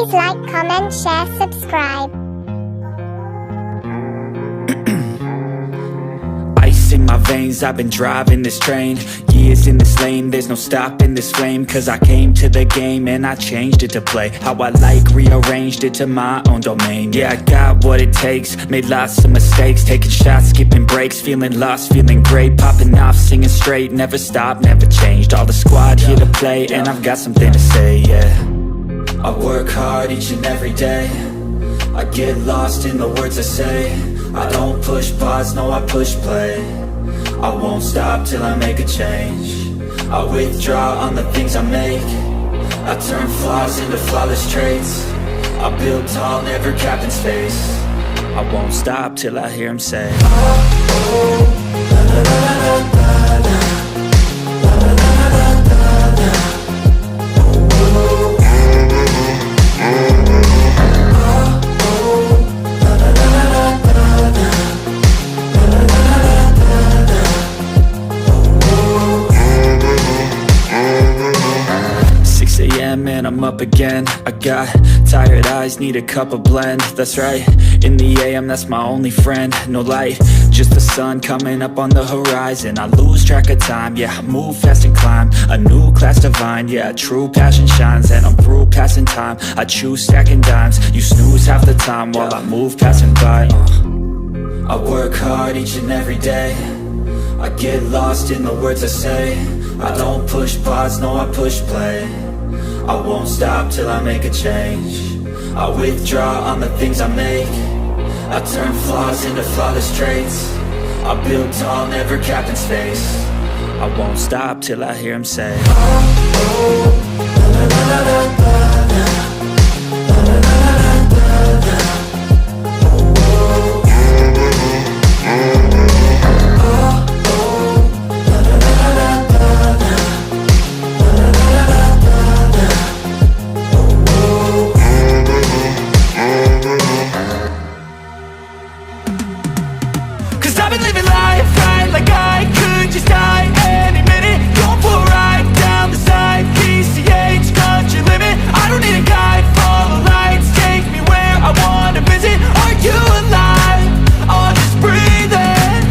Please like, comment, share, subscribe. Ice in my veins, I've been driving this train. Years in this lane, there's no stopping this flame. Cause I came to the game and I changed it to play how I like, rearranged it to my own domain. Yeah, I got what it takes, made lots of mistakes, taking shots, skipping breaks, feeling lost, feeling great, popping off, singing straight, never stopped, never changed. All the squad here to play and I've got something to say, yeah. I work hard each and every day, I get lost in the words I say. I don't push pause, no I push play. I won't stop till I make a change. I withdraw on the things I make. I turn flaws into flawless traits. I build tall, never capped in space. I won't stop till I hear him say, oh, oh, la, la, la, la, la, la. And I'm up again. I got tired eyes, need a cup of blend. That's right, in the AM, that's my only friend. No light, just the sun coming up on the horizon. I lose track of time, yeah, I move fast and climb a new class divine, yeah, true passion shines. And I'm through passing time, I choose stacking dimes. You snooze half the time while I move passing by. I work hard each and every day, I get lost in the words I say. I don't push pause, no I push play. I won't stop till I make a change. I withdraw on the things I make. I turn flaws into flawless traits. I build tall, never capped in space. I won't stop till I hear him say, oh, oh, la, la, la, la, la, la. I've been living life right like I could just die any minute. Going for a ride down the side, PCH, country limit. I don't need a guide, follow lights, take me where I wanna visit. Are you alive? Or just breathing?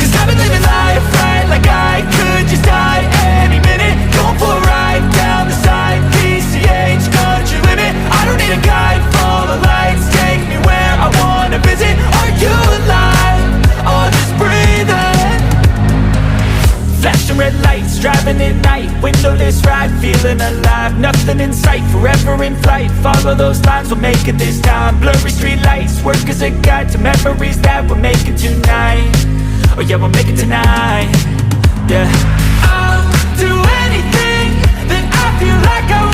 Cause I've been living life right like I could just die any minute. Going for a ride down the side, PCH, country limit. I don't need a guide, follow lights, take me where I wanna visit. Are you alive? Or just breathing? Flashing red lights, driving at night, windowless ride, feeling alive. Nothing in sight, forever in flight. Follow those lines, we'll make it this time. Blurry street lights, work as a guide to memories that we're making tonight. Oh yeah, we'll make it tonight. Yeah, I'll do anything that I feel like I